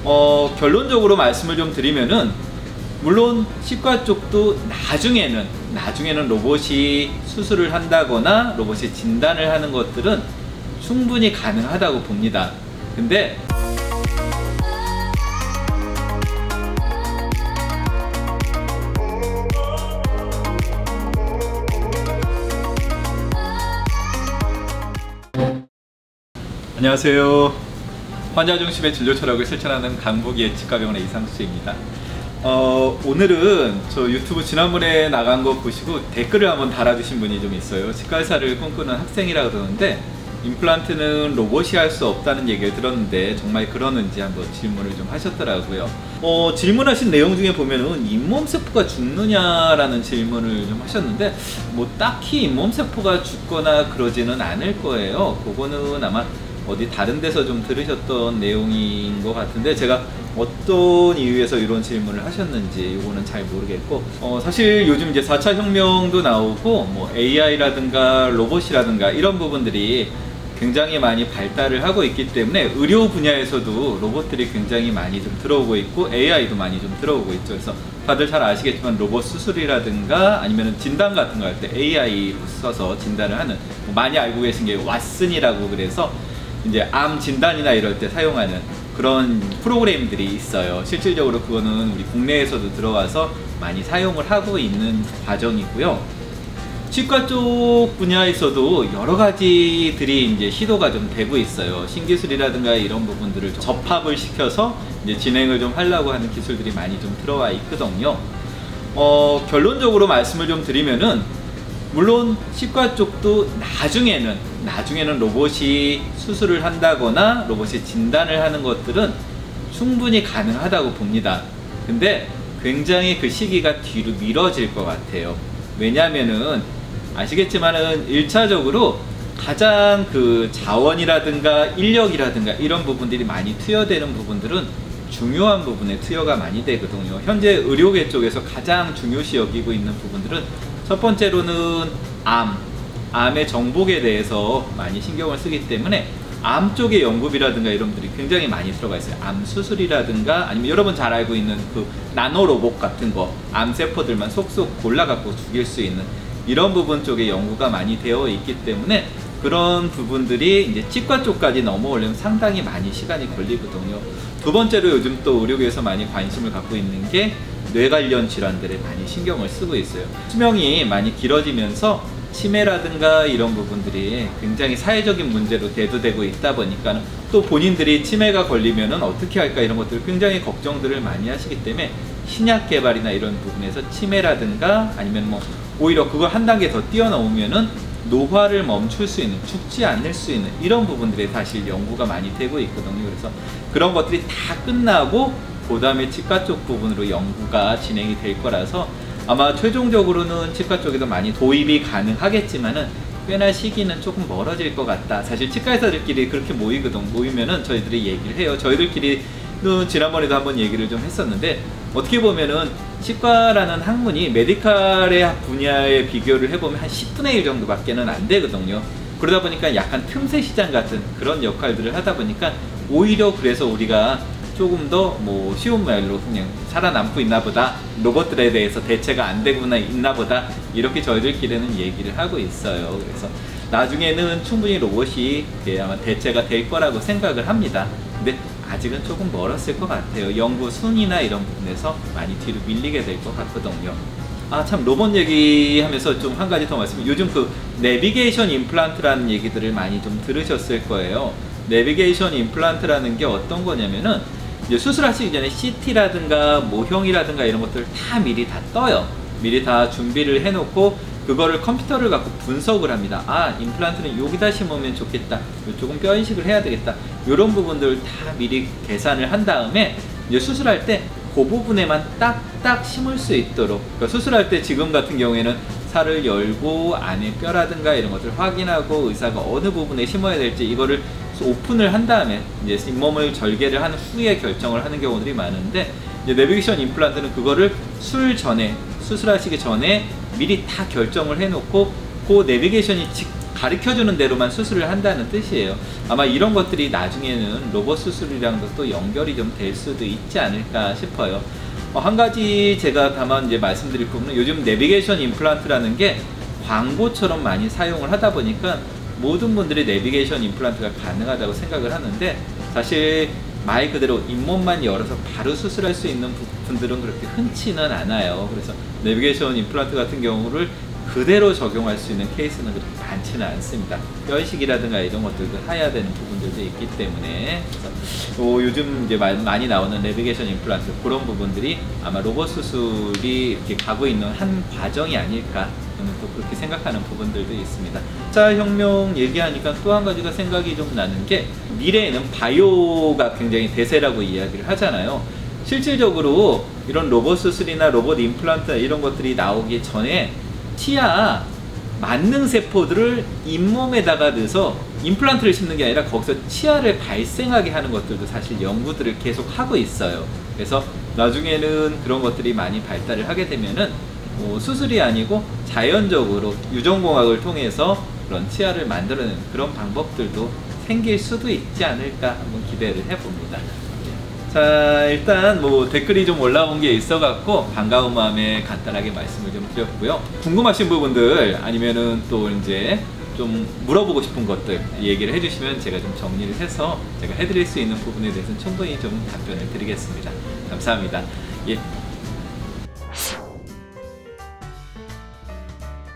결론적으로 말씀을 좀 드리면은, 물론 치과 쪽도 나중에는 로봇이 수술을 한다거나 로봇이 진단을 하는 것들은 충분히 가능하다고 봅니다. 근데 안녕하세요. 환자 중심의 진료 철학을 실천하는 강북의 치과병원의 이상수입니다. 오늘은 저 유튜브 지난번에 나간 거 보시고 댓글을 한번 달아주신 분이 좀 있어요. 치과의사를 꿈꾸는 학생이라 그러는데 임플란트는 로봇이 할 수 없다는 얘기를 들었는데 정말 그러는지 한번 질문을 좀 하셨더라고요. 질문하신 내용 중에 보면은 잇몸세포가 죽느냐라는 질문을 좀 하셨는데, 뭐 딱히 잇몸세포가 죽거나 그러지는 않을 거예요. 그거는 아마 어디 다른 데서 좀 들으셨던 내용인 것 같은데, 제가 어떤 이유에서 이런 질문을 하셨는지 이거는 잘 모르겠고, 사실 요즘 이제 4차 혁명도 나오고 뭐 AI라든가 로봇이라든가 이런 부분들이 굉장히 많이 발달을 하고 있기 때문에 의료 분야에서도 로봇들이 굉장히 많이 좀 들어오고 있고 AI도 많이 좀 들어오고 있죠. 그래서 다들 잘 아시겠지만 로봇 수술이라든가 아니면 진단 같은 거 할 때 AI 써서 진단을 하는, 많이 알고 계신 게 왓슨이라고, 그래서 이제 암 진단이나 이럴 때 사용하는 그런 프로그램들이 있어요. 실질적으로 그거는 우리 국내에서도 들어와서 많이 사용을 하고 있는 과정이고요. 치과 쪽 분야에서도 여러 가지들이 이제 시도가 좀 되고 있어요. 신기술이라든가 이런 부분들을 좀 접합을 시켜서 이제 진행을 좀 하려고 하는 기술들이 많이 좀 들어와 있거든요. 결론적으로 말씀을 좀 드리면은, 물론 치과 쪽도 나중에는 로봇이 수술을 한다거나 로봇이 진단을 하는 것들은 충분히 가능하다고 봅니다. 근데 굉장히 그 시기가 뒤로 미뤄질 것 같아요. 왜냐면은 아시겠지만은 1차적으로 가장 그 자원이라든가 인력이라든가 이런 부분들이 많이 투여되는 부분들은 중요한 부분에 투여가 많이 되거든요. 현재 의료계 쪽에서 가장 중요시 여기고 있는 부분들은 첫 번째로는 암의 정복에 대해서 많이 신경을 쓰기 때문에 암 쪽의 연구비라든가 이런 분들이 굉장히 많이 들어가 있어요. 암 수술이라든가 아니면 여러분 잘 알고 있는 그 나노 로봇 같은 거, 암세포들만 속속 골라갖고 죽일 수 있는 이런 부분 쪽에 연구가 많이 되어 있기 때문에 그런 부분들이 이제 치과 쪽까지 넘어오려면 상당히 많이 시간이 걸리거든요. 두 번째로 요즘 또 의료계에서 많이 관심을 갖고 있는 게 뇌 관련 질환들에 많이 신경을 쓰고 있어요. 수명이 많이 길어지면서 치매라든가 이런 부분들이 굉장히 사회적인 문제로 대두되고 있다 보니까 또 본인들이 치매가 걸리면은 어떻게 할까 이런 것들 굉장히 걱정들을 많이 하시기 때문에 신약 개발이나 이런 부분에서 치매라든가 아니면 뭐 오히려 그걸 한 단계 더 뛰어넘으면은 노화를 멈출 수 있는, 죽지 않을 수 있는 이런 부분들에 사실 연구가 많이 되고 있거든요. 그래서 그런 것들이 다 끝나고 그 다음에 치과 쪽 부분으로 연구가 진행이 될 거라서 아마 최종적으로는 치과 쪽에도 많이 도입이 가능하겠지만은 꽤나 시기는 조금 멀어질 것 같다. 사실 치과 의사들끼리 그렇게 모이면은 저희들이 얘기를 해요. 저희들끼리는 지난번에도 한번 얘기를 좀 했었는데, 어떻게 보면은 치과라는 학문이 메디칼의 분야에 비교를 해보면 한 10분의 1 정도밖에는 안 되거든요. 그러다 보니까 약간 틈새 시장 같은 그런 역할들을 하다 보니까 오히려 그래서 우리가 조금 더 뭐 쉬운 말로 그냥 살아남고 있나 보다, 로봇들에 대해서 대체가 안 되구나 있나 보다, 이렇게 저희들끼리는 얘기를 하고 있어요. 그래서 나중에는 충분히 로봇이 아마 대체가 될 거라고 생각을 합니다. 근데 아직은 조금 멀었을 것 같아요. 연구 순위나 이런 부분에서 많이 뒤로 밀리게 될 것 같거든요. 참, 로봇 얘기하면서 좀 한 가지 더 말씀. 요즘 그 내비게이션 임플란트라는 얘기들을 많이 좀 들으셨을 거예요. 내비게이션 임플란트라는 게 어떤 거냐면은, 이제 수술하시기 전에 CT라든가 모형이라든가 이런 것들을 다 미리 다 떠요. 미리 다 준비를 해놓고 그거를 컴퓨터를 갖고 분석을 합니다. 임플란트는 여기다 심으면 좋겠다, 이쪽은 뼈 이식을 해야 되겠다, 이런 부분들을 다 미리 계산을 한 다음에 이제 수술할 때 그 부분에만 딱딱 심을 수 있도록, 그러니까 수술할 때 지금 같은 경우에는 살을 열고 안에 뼈라든가 이런 것들을 확인하고 의사가 어느 부분에 심어야 될지 이거를 오픈을 한 다음에 이제 잇몸을 절개를 한 후에 결정을 하는 경우들이 많은데, 이제 내비게이션 임플란트는 그거를 수술하시기 전에 미리 다 결정을 해놓고 그 내비게이션이 가르쳐주는 대로만 수술을 한다는 뜻이에요. 아마 이런 것들이 나중에는 로봇 수술이랑도 또 연결이 좀 될 수도 있지 않을까 싶어요. 한 가지 제가 다만 이제 말씀드릴 부분은 요즘 내비게이션 임플란트라는 게 광고처럼 많이 사용을 하다 보니까 모든 분들이 내비게이션 임플란트가 가능하다고 생각을 하는데, 사실 말 그대로 잇몸만 열어서 바로 수술할 수 있는 분들은 그렇게 흔치는 않아요. 그래서 내비게이션 임플란트 같은 경우를 그대로 적용할 수 있는 케이스는 그렇게 많지는 않습니다. 뼈이식이라든가 이런 것들도 해야 되는 부분들도 있기 때문에, 그래서 요즘 이제 많이 나오는 내비게이션 임플란트, 그런 부분들이 아마 로봇 수술이 이렇게 가고 있는 한 과정이 아닐까, 저는 또 그렇게 생각하는 부분들도 있습니다. 자, 혁명 얘기하니까 또 한 가지가 생각이 좀 나는 게, 미래에는 바이오가 굉장히 대세라고 이야기를 하잖아요. 실질적으로 이런 로봇 수술이나 로봇 임플란트 이런 것들이 나오기 전에 치아 만능 세포들을 잇몸에다가 넣어서 임플란트를 심는 게 아니라 거기서 치아를 발생하게 하는 것들도 사실 연구들을 계속 하고 있어요. 그래서 나중에는 그런 것들이 많이 발달을 하게 되면은 수술이 아니고 자연적으로 유전공학을 통해서 그런 치아를 만들어내는 그런 방법들도 생길 수도 있지 않을까 한번 기대를 해봅니다. 자, 일단 댓글이 좀 올라온 게 있어갖고 반가운 마음에 간단하게 말씀을 좀 드렸고요. 궁금하신 부분들 아니면은 또 이제 좀 물어보고 싶은 것들 얘기를 해주시면 제가 좀 정리를 해서 제가 해드릴 수 있는 부분에 대해서는 충분히 좀 답변을 드리겠습니다. 감사합니다. 예.